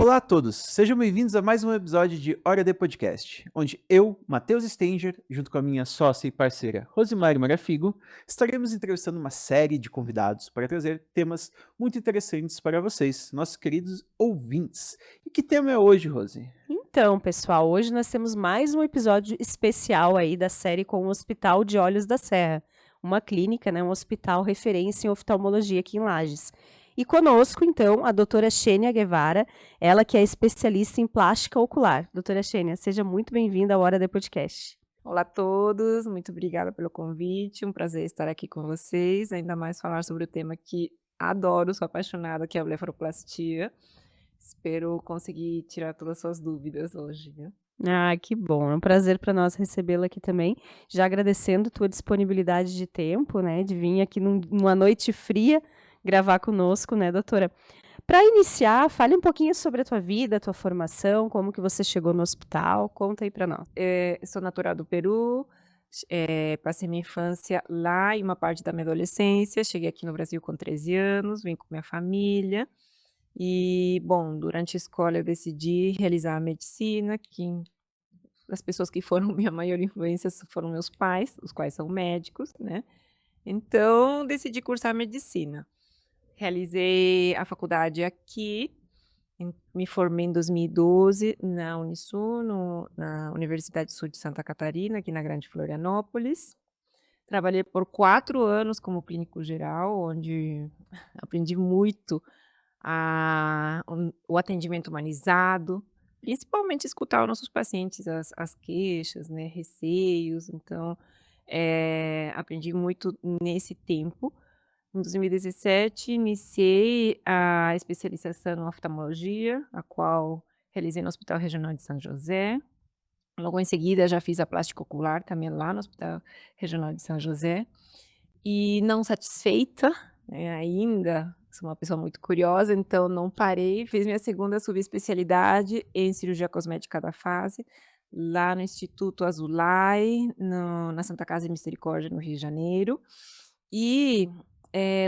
Olá a todos, sejam bem-vindos a mais um episódio de Hora de Podcast, onde eu, Matheus Stenger, junto com a minha sócia e parceira Rosemary Marafigo, estaremos entrevistando uma série de convidados para trazer temas muito interessantes para vocês, nossos queridos ouvintes. E que tema é hoje, Rose? Então, pessoal, hoje nós temos mais um episódio especial aí da série com o Hospital de Olhos da Serra, uma clínica, né, um hospital referência em oftalmologia aqui em Lages. E conosco, então, a doutora Xênia Guevara, ela que é especialista em plástica ocular. Doutora Xênia, seja muito bem-vinda ao Hora de Podcast. Olá a todos, muito obrigada pelo convite, um prazer estar aqui com vocês, ainda mais falar sobre o tema que adoro, sou apaixonada, que é a blefaroplastia. Espero conseguir tirar todas as suas dúvidas hoje, viu? Ah, que bom, é um prazer para nós recebê-la aqui também, já agradecendo tua disponibilidade de tempo, né, de vir aqui numa noite fria gravar conosco, né, doutora? Para iniciar, fale um pouquinho sobre a tua vida, a tua formação, como que você chegou no hospital, conta aí para nós. Sou natural do Peru, passei minha infância lá e uma parte da minha adolescência, cheguei aqui no Brasil com 13 anos, vim com minha família e, bom, durante a escola eu decidi realizar a medicina, que as pessoas que foram minha maior influência foram meus pais, os quais são médicos, né. Então, decidi cursar medicina. Realizei a faculdade aqui, me formei em 2012 na Unisul, na Universidade Sul de Santa Catarina, aqui na Grande Florianópolis. Trabalhei por 4 anos como clínico geral, onde aprendi muito o atendimento humanizado, principalmente escutar os nossos pacientes, as queixas, né, receios. Então, aprendi muito nesse tempo. Em 2017, iniciei a especialização em oftalmologia, a qual realizei no Hospital Regional de São José. Logo em seguida, já fiz a plástica ocular também lá no Hospital Regional de São José. E não satisfeita, né, ainda, sou uma pessoa muito curiosa, então não parei, fiz minha segunda subespecialidade em cirurgia cosmética da face, lá no Instituto Azulay, na Santa Casa de Misericórdia, no Rio de Janeiro. E,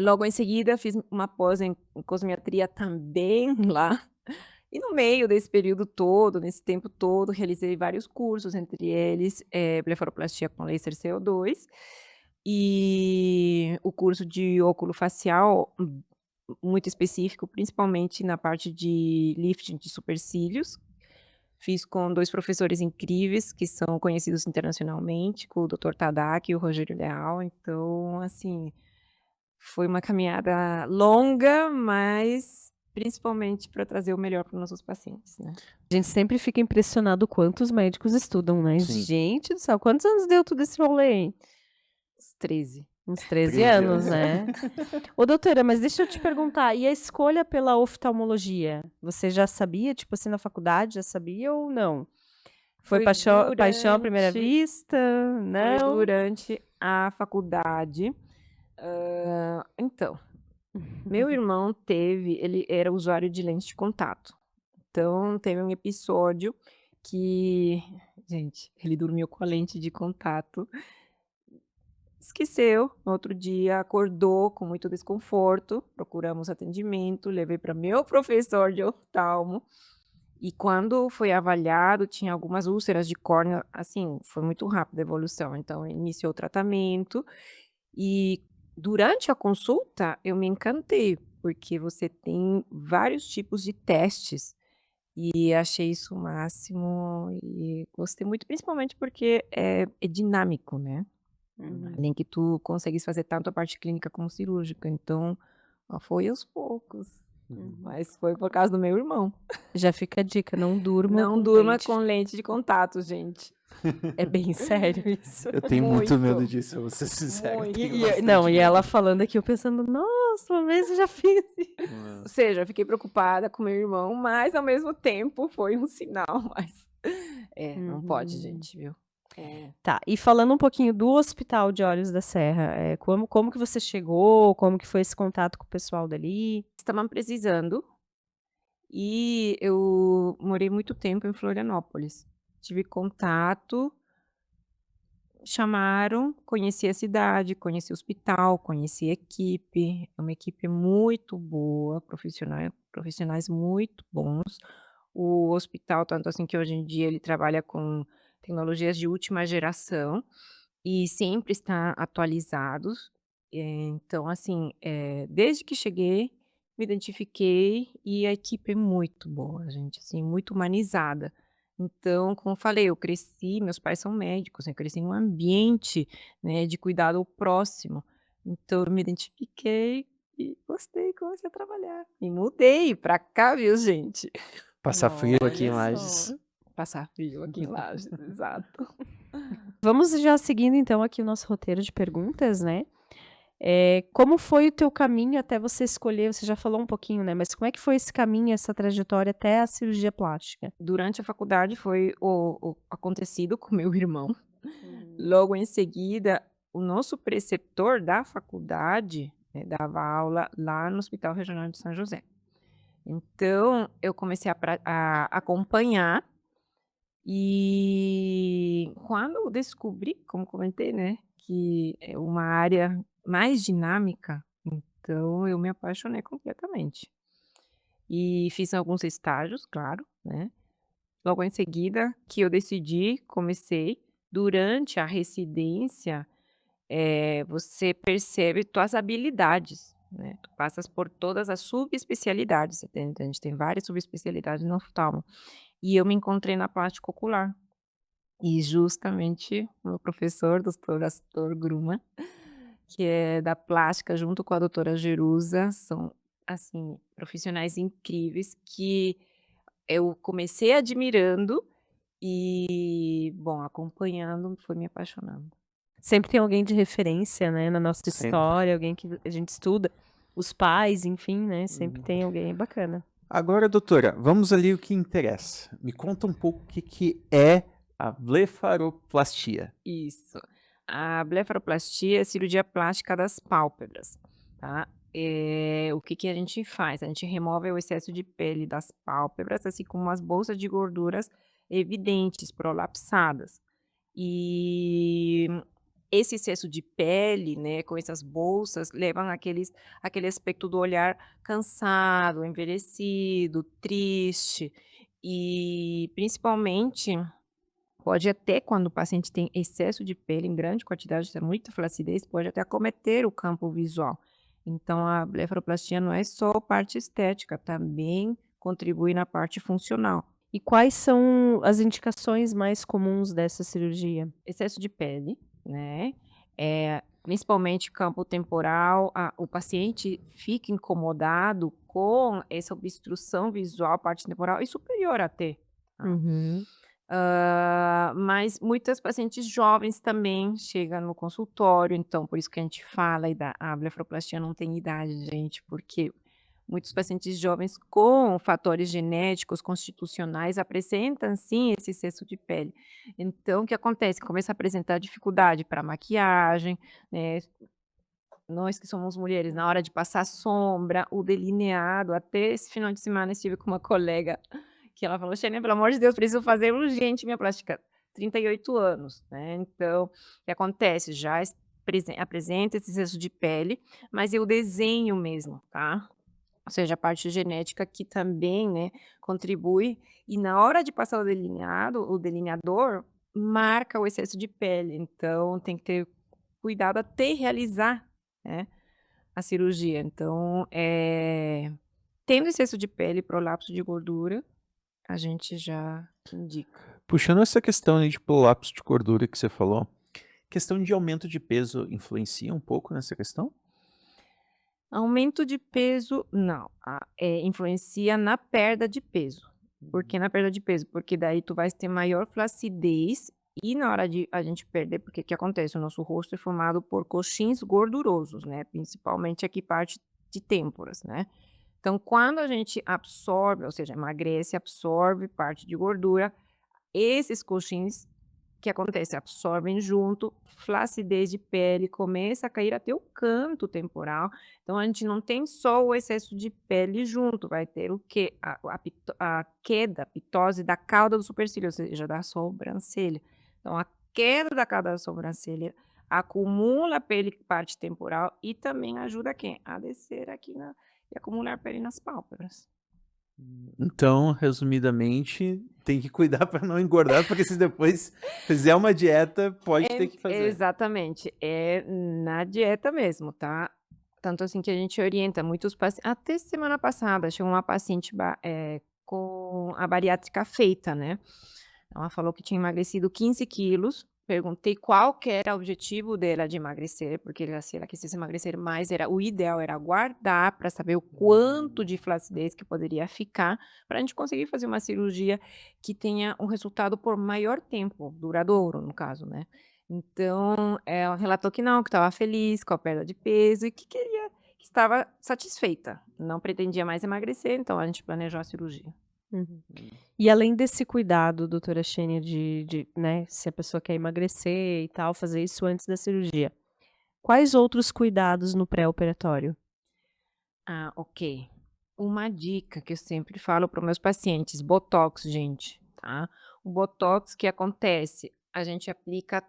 logo em seguida fiz uma pós em cosmetria também lá. E no meio desse período todo, nesse tempo todo, realizei vários cursos, entre eles, blefaroplastia com laser CO2 e o curso de óculo-facial, muito específico, principalmente na parte de lifting de supercílios. Fiz com 2 professores incríveis, que são conhecidos internacionalmente, com o Dr. Tadaki e o Rogério Leal. Então, assim, foi uma caminhada longa, mas principalmente para trazer o melhor para os nossos pacientes, né. A gente sempre fica impressionado quantos médicos estudam, né? Sim. Gente do céu, quantos anos deu tudo esse rolê, hein? Os 13. Uns 13 13 anos, anos. né? Ô, doutora, mas deixa eu te perguntar, e a escolha pela oftalmologia? Você já sabia, tipo assim, na faculdade, já sabia ou não? Foi Foi paixão à primeira durante vista? foi Não? durante a faculdade. Então, meu irmão ele era usuário de lente de contato. Então, teve um episódio que, gente, ele dormiu com a lente de contato, esqueceu, no outro dia acordou com muito desconforto, procuramos atendimento, levei para meu professor de oftalmo, e quando foi avaliado, tinha algumas úlceras de córnea, assim, foi muito rápida a evolução, então iniciou o tratamento, e durante a consulta eu me encantei, porque você tem vários tipos de testes, e achei isso o máximo e gostei muito, principalmente porque é dinâmico, né. Uhum. Além que tu consegues fazer tanto a parte clínica como cirúrgica, então, foi aos poucos, Uhum. mas foi por causa do meu irmão. Já fica a dica, não durma Não com durma lente. com lente de contato, gente. É bem sério isso. Eu tenho muito medo Muito, disso, eu vou ser sincero, eu muito. tenho Não, bastante e ela medo. falando aqui, eu pensando, nossa, uma vez eu já fiz isso. É. Ou seja, eu fiquei preocupada com meu irmão, mas ao mesmo tempo foi um sinal, mas não pode Uhum. gente, viu. É. Tá, e falando um pouquinho do Hospital de Olhos da Serra, como que você chegou, como que foi esse contato com o pessoal dali? Estavam precisando, e eu morei muito tempo em Florianópolis. Tive contato, chamaram, conheci a cidade, conheci o hospital, conheci a equipe, é uma equipe muito boa, profissionais muito bons. o hospital, tanto assim que hoje em dia ele trabalha com tecnologias de última geração e sempre está atualizados. Então assim, desde que cheguei, me identifiquei e a equipe é muito boa, gente, assim, muito humanizada. Então, como eu falei, eu cresci meus pais são médicos, eu cresci em um ambiente, né, de cuidado ao próximo. Então eu me identifiquei e gostei, comecei a trabalhar. E mudei pra cá, viu, gente. Passar frio aqui em Olha só. Lages. Passar frio aqui em Lages, exato. Vamos já seguindo então aqui o nosso roteiro de perguntas, né. Como foi o teu caminho até você escolher você já falou um pouquinho, né, mas como é que foi esse caminho, essa trajetória até a cirurgia plástica? Durante a faculdade foi o acontecido com meu irmão. Uhum. Logo em seguida, o nosso preceptor da faculdade, dava aula lá no Hospital Regional de São José. Então, eu comecei a acompanhar, e quando eu descobri, como comentei, né, que é uma área mais dinâmica, então eu me apaixonei completamente. E fiz alguns estágios, claro, né. Logo em seguida que eu decidi, comecei. Durante a residência, você percebe tuas habilidades, né, tu passas por todas as subespecialidades, a gente tem várias subespecialidades no oftalmo, e eu me encontrei na plástica ocular. E justamente o meu professor, doutor Astor Gruma, que é da plástica junto com a doutora Jerusa, são, assim, profissionais incríveis que eu comecei admirando e, bom, acompanhando, foi me apaixonando. Sempre tem alguém de referência, né, na nossa Sempre. história, alguém que a gente estuda, os pais, enfim, né, sempre Uhum. tem alguém bacana. Agora, doutora, vamos ali o que interessa. Me conta um pouco o que é a blefaroplastia. Isso. A blefaroplastia é a cirurgia plástica das pálpebras, tá. O que que a gente faz? A gente remove o excesso de pele das pálpebras, assim como as bolsas de gorduras evidentes, prolapsadas. E esse excesso de pele, né, com essas bolsas, levam aquele aspecto do olhar cansado, envelhecido, triste, e principalmente pode até quando o paciente tem excesso de pele em grande quantidade, isso é muita flacidez, pode até acometer o campo visual. Então a blefaroplastia não é só parte estética, também contribui na parte funcional. E quais são as indicações mais comuns dessa cirurgia? Excesso de pele, né, principalmente campo temporal, o paciente fica incomodado com essa obstrução visual, parte temporal e superior até, tá. Uhum. Mas muitas pacientes jovens também chegam no consultório, então por isso que a gente fala aí a blefaroplastia não tem idade, gente, porque muitos pacientes jovens com fatores genéticos, constitucionais, apresentam sim esse excesso de pele. Então o que acontece? Começa a apresentar dificuldade para maquiagem, né, nós que somos mulheres, na hora de passar sombra, o delineado, até esse final de semana estive com uma colega que ela falou: "Xênia, pelo amor de Deus, preciso fazer urgente minha plástica", 38 anos, né, então, o que acontece? Já apresenta esse excesso de pele, mas é o desenho mesmo, tá, ou seja, a parte genética que também, né, contribui, e na hora de passar o delineador marca o excesso de pele, então tem que ter cuidado até realizar, né, a cirurgia. Então, tendo excesso de pele, prolapso de gordura, a gente já indica. Puxando essa questão aí de prolapso de gordura que você falou, questão de aumento de peso influencia um pouco nessa questão? Aumento de peso, não, influencia na perda de peso. Por que na perda de peso? Porque daí tu vais ter maior flacidez e na hora de a gente perder, porque que acontece? O nosso rosto é formado por coxins gordurosos, né, principalmente aqui parte de têmporas, né. Então quando a gente absorve, ou seja, emagrece, absorve parte de gordura, esses coxins, que acontece? Absorvem junto, flacidez de pele, começa a cair até o canto temporal, então a gente não tem só o excesso de pele junto, vai ter o quê? A queda, a pitose da cauda do supercílio, ou seja, da sobrancelha. Então a queda da cauda da sobrancelha acumula pele parte temporal e também ajuda quem? A descer aqui e acumular pele nas pálpebras. Então, resumidamente, tem que cuidar para não engordar, porque se depois fizer uma dieta, pode ter que fazer. Exatamente, é na dieta mesmo, tá. Tanto assim que a gente orienta muitos pacientes. Até semana passada chegou uma paciente com a bariátrica feita, né. Ela falou que tinha emagrecido 15 quilos, perguntei qual que era o objetivo dela de emagrecer, porque se ela quisesse emagrecer mais, o ideal era guardar para saber o quanto de flacidez que poderia ficar, para a gente conseguir fazer uma cirurgia que tenha um resultado por maior tempo, duradouro no caso, né. Então, ela relatou que não, que estava feliz com a perda de peso e que estava satisfeita, não pretendia mais emagrecer, então a gente planejou a cirurgia. Uhum. E além desse cuidado, doutora Xênia, né, se a pessoa quer emagrecer e tal, fazer isso antes da cirurgia, quais outros cuidados no pré-operatório? Ah, ok. Uma dica que eu sempre falo para os meus pacientes: botox, gente, tá? O botox que acontece, a gente aplica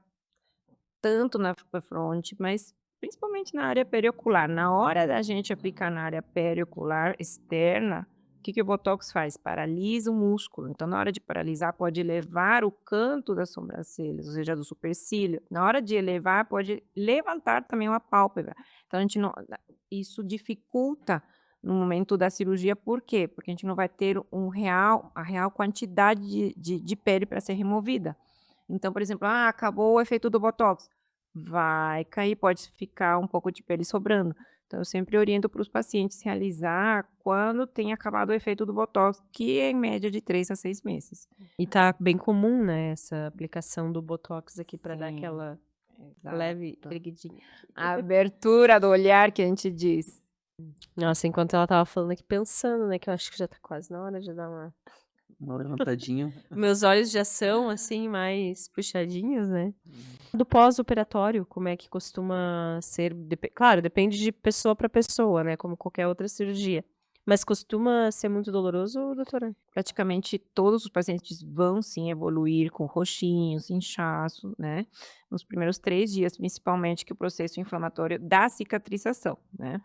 tanto na fronte, mas principalmente na área periocular. Na hora da gente aplicar na área periocular externa, o que que o botox faz? Paralisa o músculo. Então, na hora de paralisar, pode elevar o canto das sobrancelhas, ou seja, do supercílio. Na hora de elevar, pode levantar também uma pálpebra. Então, a gente não, isso dificulta no momento da cirurgia, por quê? Porque a gente não vai ter a real quantidade de pele para ser removida. Então, por exemplo, acabou o efeito do botox. Vai cair, pode ficar um pouco de pele sobrando. Então, eu sempre oriento para os pacientes realizar quando tem acabado o efeito do botox, que é em média de 3 a 6 meses. E tá bem comum, né, essa aplicação do botox aqui para dar Sim, aquela leve erguidinha aqui. a abertura do olhar que a gente diz. Nossa, enquanto ela estava falando aqui pensando, né, que eu acho que já tá quase na hora de dar uma Uma levantadinha. meus olhos já são, assim, mais puxadinhos, né. Do pós-operatório, como é que costuma ser? Claro, depende de pessoa para pessoa, né, como qualquer outra cirurgia. Mas costuma ser muito doloroso, doutora? Praticamente todos os pacientes vão sim evoluir com roxinhos, inchaço, né? Nos primeiros 3 dias, principalmente, que o processo inflamatório da cicatrização, né?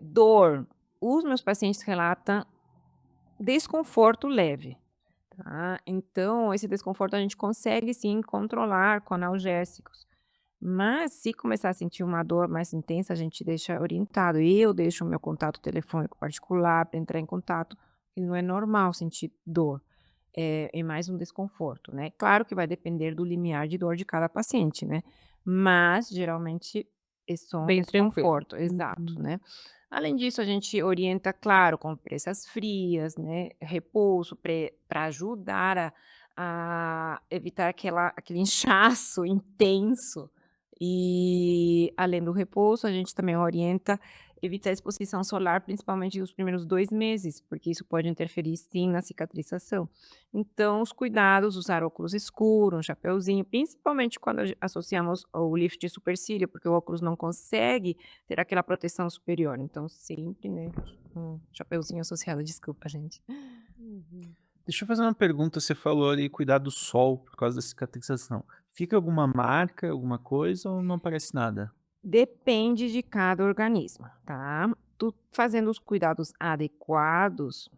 Dor, os meus pacientes relatam desconforto leve, tá? Então, esse desconforto a gente consegue sim controlar com analgésicos. Mas se começar a sentir uma dor mais intensa, a gente deixa orientado. Eu deixo o meu contato telefônico particular para entrar em contato, e não é normal sentir dor, é mais um desconforto, né. Claro que vai depender do limiar de dor de cada paciente, né, mas geralmente é só um Bem tranquilo. desconforto, exato, Uhum. né. Além disso, a gente orienta, claro, compressas frias, né, repouso para ajudar a evitar aquele inchaço intenso. E, além do repouso, a gente também orienta evitar a exposição solar, principalmente nos primeiros 2 meses, porque isso pode interferir sim na cicatrização. Então, os cuidados, usar óculos escuros, um chapeuzinho, principalmente quando associamos o lift de supercílio, porque o óculos não consegue ter aquela proteção superior. Então, sempre, né, um chapeuzinho associado. Desculpa, gente. Uhum. Deixa eu fazer uma pergunta, você falou ali cuidar do sol por causa da cicatrização. Fica alguma marca, alguma coisa ou não aparece nada? Depende de cada organismo, tá? Tu fazendo os cuidados adequados,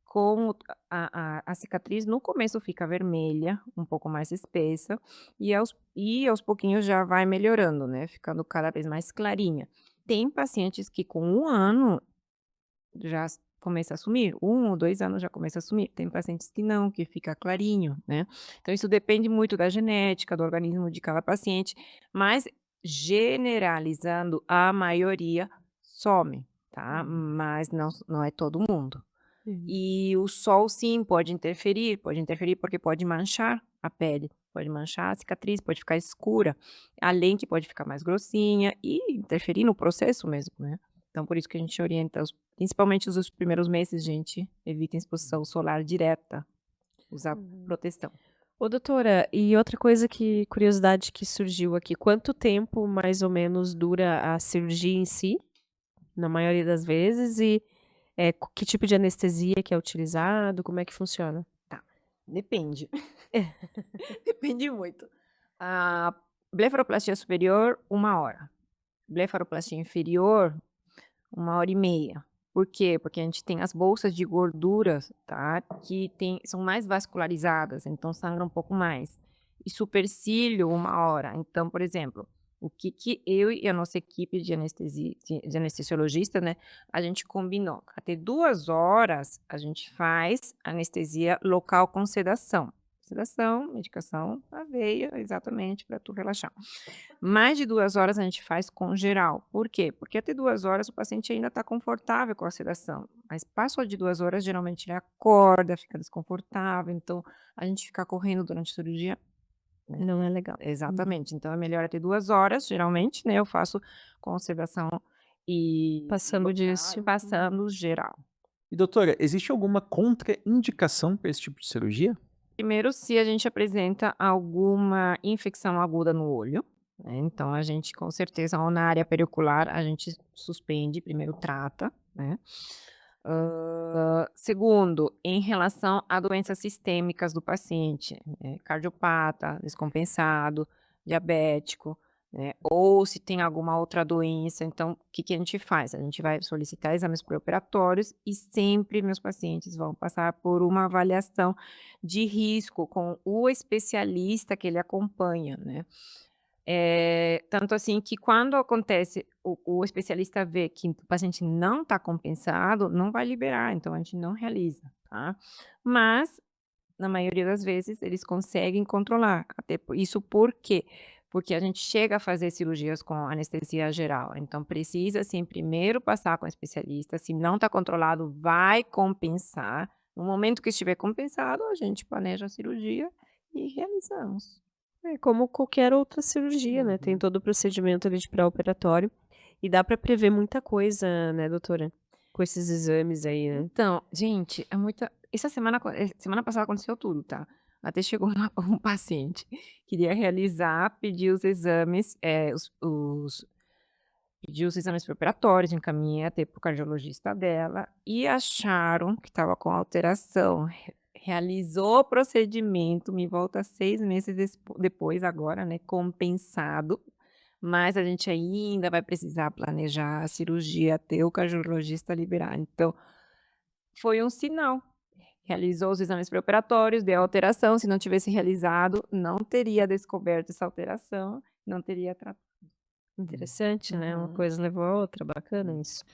com a cicatriz no começo fica vermelha, um pouco mais espessa, e aos pouquinhos já vai melhorando, né, ficando cada vez mais clarinha. Tem pacientes que com 1 ano já começa a sumir, 1 ou 2 anos já começa a sumir, tem pacientes que não, que fica clarinho, né. Então isso depende muito da genética, do organismo de cada paciente, mas generalizando, a maioria some, tá, mas não é todo mundo. Uhum. E o sol sim pode interferir porque pode manchar a pele, pode manchar a cicatriz, pode ficar escura, a lente pode ficar mais grossinha e interferir no processo mesmo, né. Então por isso que a gente orienta principalmente os primeiros meses, gente, evitem exposição solar direta, usar Uhum. proteção. Ô, doutora, e outra coisa curiosidade que surgiu aqui, quanto tempo mais ou menos dura a cirurgia em si, na maioria das vezes, e que tipo de anestesia que é utilizado, como é que funciona? Tá, depende. Depende muito. A blefaroplastia superior, 1 hora. Blefaroplastia inferior, 1 hora e meia. Por quê? Porque a gente tem as bolsas de gorduras, tá? São mais vascularizadas, então sangra um pouco mais. E supercílio, 1 hora. Então, por exemplo, o que eu e a nossa equipe de de anestesiologista, né? A gente combinou. Até 2 horas a gente faz anestesia local com sedação. Sedação, medicação na veia, exatamente, para tu relaxar. Mais de 2 horas a gente faz com geral. Por quê? Porque até 2 horas o paciente ainda está confortável com a sedação, mas passou de 2 horas, geralmente ele acorda, fica desconfortável, então a gente ficar correndo durante a cirurgia, né. Não é legal. Exatamente, então é melhor até 2 horas, geralmente, né, eu faço com sedação e Passando disso. passando geral. E doutora, existe alguma contraindicação para esse tipo de cirurgia? Primeiro, se a gente apresenta alguma infecção aguda no olho, né, então a gente com certeza ou na área periocular, a gente suspende, primeiro trata, né. Segundo, em relação a doenças sistêmicas do paciente, cardiopata, descompensado, diabético, né, ou se tem alguma outra doença, então o que que a gente faz? A gente vai solicitar exames pré-operatórios e sempre meus pacientes vão passar por uma avaliação de risco com o especialista que ele acompanha, né. Tanto assim que quando acontece o especialista vê que o paciente não está compensado, não vai liberar, então a gente não realiza, tá. Mas, na maioria das vezes, eles conseguem controlar, até por quê? Porque a gente chega a fazer cirurgias com anestesia geral, então precisa, assim, primeiro passar com o especialista, se não está controlado, vai compensar. No momento que estiver compensado, a gente planeja a cirurgia e realizamos. É como qualquer outra cirurgia, né, tem Uhum. todo o procedimento ali de pré-operatório, e dá pra prever muita coisa, né, doutora, com esses exames aí, né. Então, gente, é muita essa semana passada aconteceu tudo, tá. Até chegou uma um paciente, queria realizar, pediu os exames, os pediu os exames preparatórios, encaminhei até para o cardiologista dela, e acharam que estava com alteração. Realizou o procedimento, me volta 6 meses depois agora, né, compensado, mas a gente ainda vai precisar planejar a cirurgia até o cardiologista liberar. Então foi um sinal. Realizou os exames pré-operatórios, deu alteração, se não tivesse realizado, não teria descoberto essa alteração, não teria tratado. Interessante, né, uma Uhum. coisa levou a outra, bacana isso.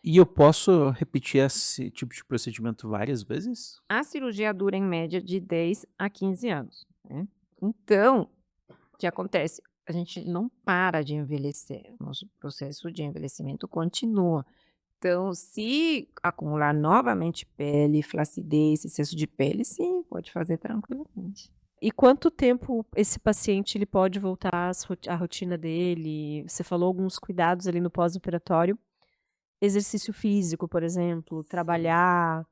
E eu posso repetir esse tipo de procedimento várias vezes? A cirurgia dura em média de 10 a 15 anos, né. Então, o que acontece? A gente não para de envelhecer, nosso processo de envelhecimento continua. Então, se acumular novamente pele, flacidez, excesso de pele, sim, pode fazer tranquilamente. E quanto tempo esse paciente ele pode voltar à rotina dele? Você falou alguns cuidados ali no pós-operatório. Exercício físico, por exemplo, Sim, trabalhar,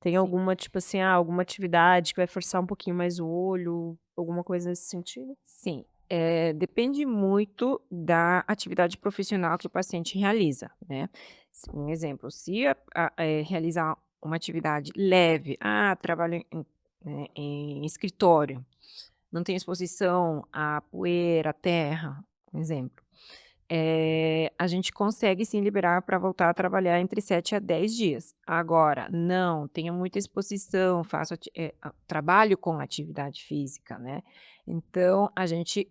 tem sim. alguma, tipo assim, alguma atividade que vai forçar um pouquinho mais o olho, alguma coisa nesse sentido? Sim, depende muito da atividade profissional que o paciente realiza, né. Um exemplo, se realizar uma atividade leve, trabalho em escritório, não tem exposição à poeira, à terra, um exemplo. A gente consegue sim liberar para voltar a trabalhar entre 7 a 10 dias. Agora, não, tenho muita exposição, trabalho com atividade física, né, então a gente,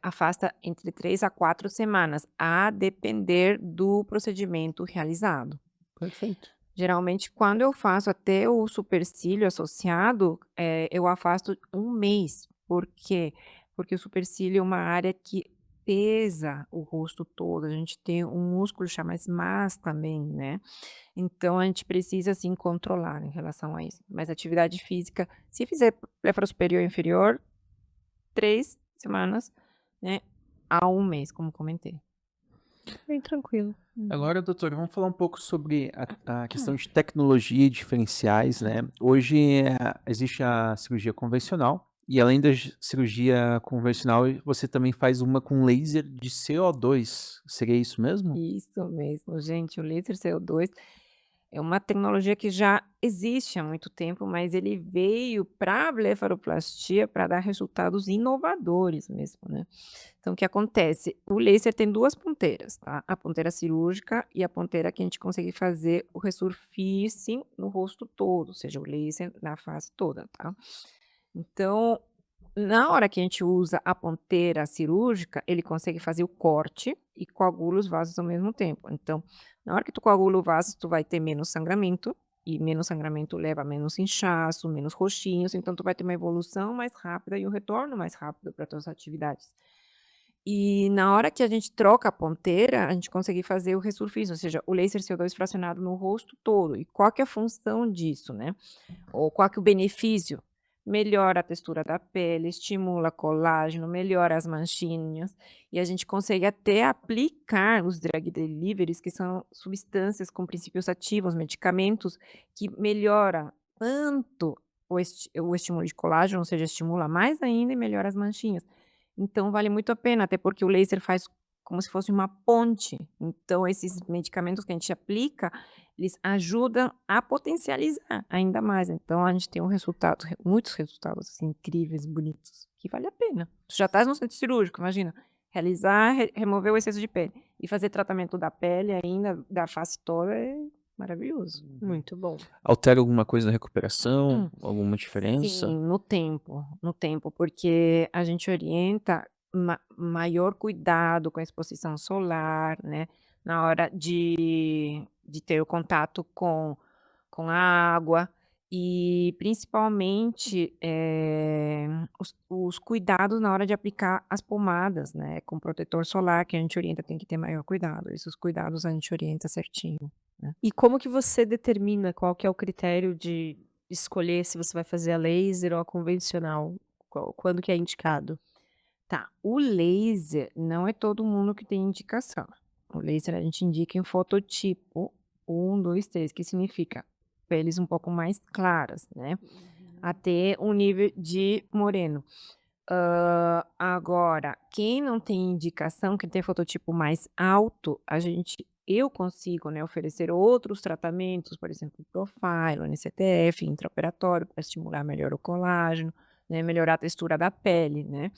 afasta entre 3 a 4 semanas, a depender do procedimento realizado. Perfeito. Geralmente, quando eu faço até o supercílio associado, eu afasto 1 mês. Por quê? Porque o supercílio é uma área que pesa o rosto todo, a gente tem um músculo chamado ESMAS também, né. Então a gente precisa, assim, controlar em relação a isso. Mas atividade física, se fizer superior e inferior, 3 semanas, né, a 1 mês, como comentei. Bem tranquilo. Uhum. Agora, doutora, vamos falar um pouco sobre a questão de tecnologia e diferenciais, né? Hoje existe a cirurgia convencional e além da cirurgia convencional, você também faz uma com laser de CO2. Seria isso mesmo? Isso mesmo, gente, o laser CO2 É uma tecnologia que já existe há muito tempo, mas ele veio para a blefaroplastia para dar resultados inovadores mesmo, né. Então o que acontece? O laser tem 2 ponteiras, tá, a ponteira cirúrgica e a ponteira que a gente consegue fazer o resurfacing no rosto todo, ou seja, o laser na face toda, tá. Então, na hora que a gente usa a ponteira cirúrgica, ele consegue fazer o corte e coagula os vasos ao mesmo tempo. Então, na hora que tu coagula o vaso, tu vai ter menos sangramento, e menos sangramento leva a menos inchaço, menos roxinhos, então tu vai ter uma evolução mais rápida e um retorno mais rápido para tuas atividades. E na hora que a gente troca a ponteira, a gente consegue fazer o resurfacing, ou seja, o laser CO2 fracionado no rosto todo. E qual que é a função disso, né? Ou qual que é o benefício? Melhora a textura da pele, estimula colágeno, melhora as manchinhas, e a gente consegue até aplicar os drug deliveries, que são substâncias com princípios ativos, medicamentos, que melhora tanto o estímulo de colágeno, ou seja, estimula mais ainda e melhora as manchinhas. Então vale muito a pena, até porque o laser faz como se fosse uma ponte. Então esses medicamentos que a gente aplica, eles ajudam a potencializar ainda mais. Então a gente tem um resultado, muitos resultados assim, incríveis, bonitos, que vale a pena. Tu já estás no centro cirúrgico, imagina, realizar, remover o excesso de pele e fazer tratamento da pele ainda, da face toda, é maravilhoso. Muito bom. Altera alguma coisa na recuperação? Alguma diferença? Sim, no tempo, porque a gente orienta maior cuidado com a exposição solar, né, na hora de ter o contato com a água e principalmente, os cuidados na hora de aplicar as pomadas, né, com protetor solar que a gente orienta, tem que ter maior cuidado, esses cuidados a gente orienta certinho, né. E como que você determina qual que é o critério de escolher se você vai fazer a laser ou a convencional? Quando que é indicado? Tá, o laser não é todo mundo que tem indicação. O laser a gente indica em fototipo 1, 2, 3, que significa peles um pouco mais claras, né, até um nível de moreno. Agora, quem não tem indicação, quem tem fototipo mais alto, eu consigo, né, oferecer outros tratamentos, por exemplo, Profile, NCTF, intraoperatório, para estimular melhor o colágeno, né, melhorar a textura da pele, né.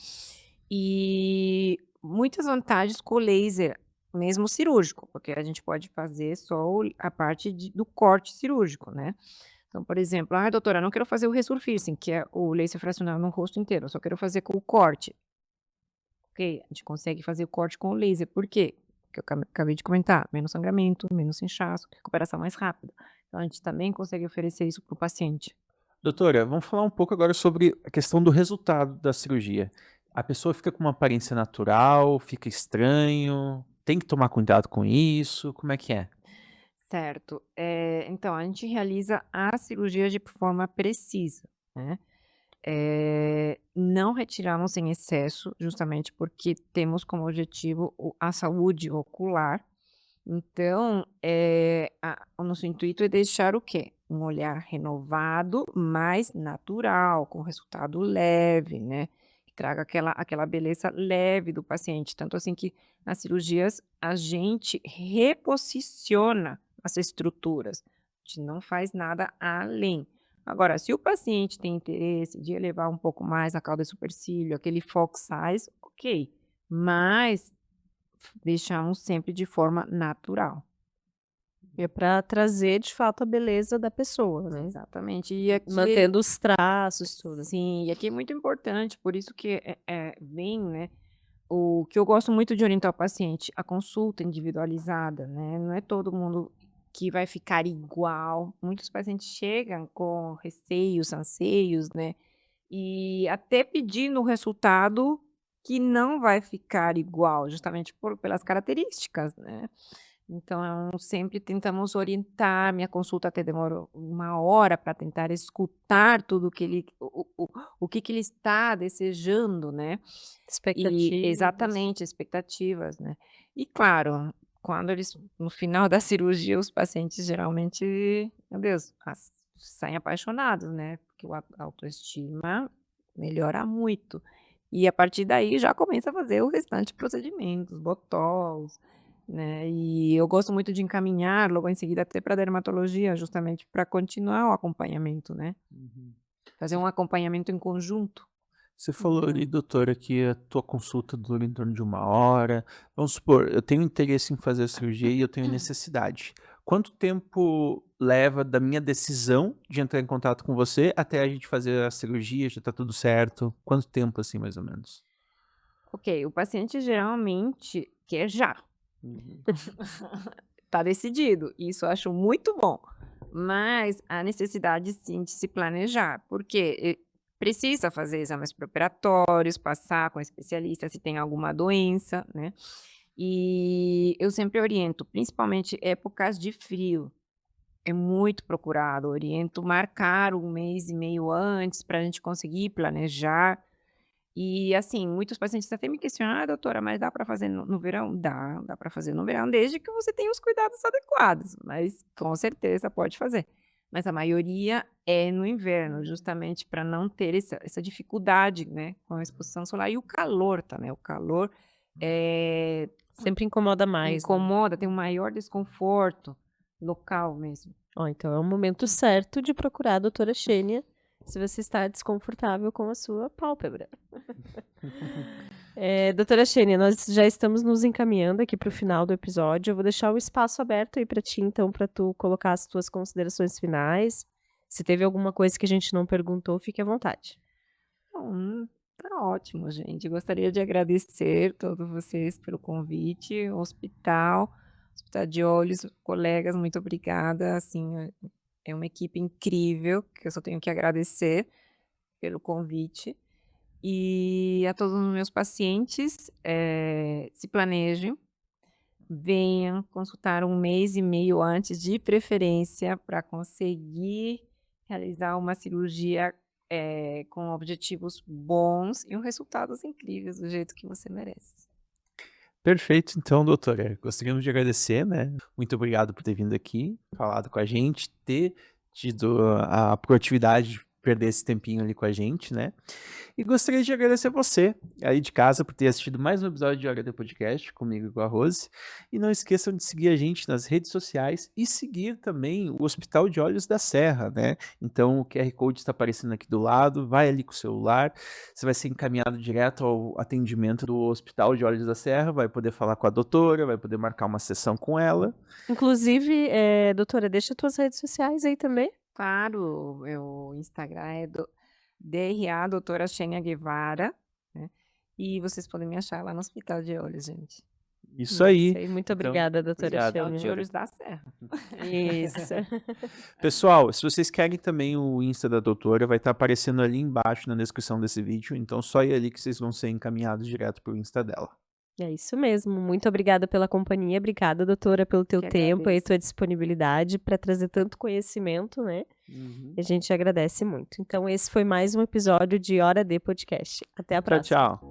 E muitas vantagens com o laser, mesmo cirúrgico, porque a gente pode fazer só a parte do corte cirúrgico, né. Então, por exemplo: "Ah, doutora, eu não quero fazer o resurfacing, que é o laser fracionado no rosto inteiro, eu só quero fazer com o corte". Ok, a gente consegue fazer o corte com o laser. Por quê? Porque eu acabei de comentar, menos sangramento, menos inchaço, recuperação mais rápida. Então a gente também consegue oferecer isso para o paciente. Doutora, vamos falar um pouco agora sobre a questão do resultado da cirurgia. A pessoa fica com uma aparência natural, fica estranho, tem que tomar cuidado com isso, como é que é? Certo. Então a gente realiza a cirurgia de forma precisa, né. Não retiramos em excesso, justamente porque temos como objetivo a saúde ocular. Então, o nosso intuito é deixar o quê? Um olhar renovado, mais natural, com resultado leve, né, que traga aquela beleza leve do paciente, tanto assim que nas cirurgias a gente reposiciona as estruturas, a gente não faz nada além. Agora, se o paciente tem interesse de elevar um pouco mais a cauda supercílio, aquele fox size, ok, mas deixamos sempre de forma natural. É para trazer de fato a beleza da pessoa, né. Exatamente. E aqui Mantendo os traços, tudo. sim, e aqui é muito importante, por isso que, vem, né, o que eu gosto muito de orientar o paciente, a consulta individualizada, né, não é todo mundo que vai ficar igual. Muitos pacientes chegam com receios, anseios, né, e até pedindo um resultado que não vai ficar igual, justamente pelas características, né. Então, sempre tentamos orientar, minha consulta até demora 1 hora para tentar escutar tudo que ele o que que ele está desejando, né. E Expectativas. exatamente, expectativas, né. E claro, quando eles no final da cirurgia, os pacientes geralmente, meu Deus, saem apaixonados, né, porque a autoestima melhora muito. E a partir daí já começa a fazer o restante procedimentos, botox, né? E eu gosto muito de encaminhar logo em seguida até para dermatologia, justamente para continuar o acompanhamento, né? Uhum. Fazer um acompanhamento em conjunto. Você falou ali, Então, doutora, que a tua consulta dura em torno de 1 hora. Vamos supor, eu tenho interesse em fazer a cirurgia e eu tenho necessidade. Quanto tempo leva da minha decisão de entrar em contato com você até a gente fazer a cirurgia? Já tá tudo certo? Quanto tempo, assim, mais ou menos? ok, o paciente geralmente quer já. Uhum. Tá decidido, isso eu acho muito bom, mas a necessidade sim de se planejar, porque precisa fazer exames pré-operatórios, passar com o especialista se tem alguma doença, né? E eu sempre oriento, principalmente épocas de frio, é muito procurado, oriento marcar 1 mês e meio antes para a gente conseguir planejar. E, assim, muitos pacientes até me questionam: "Ah, doutora, mas dá para fazer no verão?" Dá para fazer no verão, desde que você tenha os cuidados adequados, mas com certeza pode fazer. Mas a maioria é no inverno, justamente para não ter essa dificuldade, né, com a exposição solar e o calor também. O calor, eh, Sempre incomoda mais, né? incomoda, tem um maior desconforto local mesmo. Ó, então é o momento certo de procurar a doutora Xênia se você está desconfortável com a sua pálpebra. Doutora Xênia, nós já estamos nos encaminhando aqui para o final do episódio. Eu vou deixar o espaço aberto aí para ti, então, para tu colocar as tuas considerações finais. Se teve alguma coisa que a gente não perguntou, fique à vontade. Tá ótimo, gente. Gostaria de agradecer todos vocês pelo convite, o Hospital de Olhos, colegas, muito obrigada. Assim, é uma equipe incrível que eu só tenho que agradecer pelo convite. E a todos os meus pacientes, se planejem, venham consultar 1 mês e meio antes, de preferência, para conseguir realizar uma cirurgia, com objetivos bons e resultados incríveis, do jeito que você merece. Perfeito, então, doutora. Gostaríamos de agradecer, né? Muito obrigado por ter vindo aqui, falado com a gente, ter tido a proatividade de perder esse tempinho ali com a gente, né? E gostaria de agradecer você, aí de casa, por ter assistido mais um episódio de Hora do Podcast comigo e com a Rose. E não esqueçam de seguir a gente nas redes sociais e seguir também o Hospital de Olhos da Serra, né? Então o QR Code está aparecendo aqui do lado, vai ali com o celular, você vai ser encaminhado direto ao atendimento do Hospital de Olhos da Serra, vai poder falar com a doutora, vai poder marcar uma sessão com ela. Inclusive, doutora, deixa tuas redes sociais aí também. Claro, o Instagram é DRA doutora Xênia Guevara, né, e vocês podem me achar lá no Hospital de Olhos, gente. Isso Isso aí. aí, muito Então, obrigada, doutora obrigado, Hospital de Xênia. Olhos da Serra. Isso. Pessoal, se vocês querem também o Insta da doutora, vai estar aparecendo ali embaixo na descrição desse vídeo, então só ir ali que vocês vão ser encaminhados direto pro Insta dela. É isso mesmo. Muito obrigada pela companhia. Obrigada, doutora, pelo teu Que tempo e agradeço. tua disponibilidade para trazer tanto conhecimento, né? E a gente agradece muito. Então, esse foi mais um episódio de Hora D Podcast. Até a Tchau, próxima. tchau.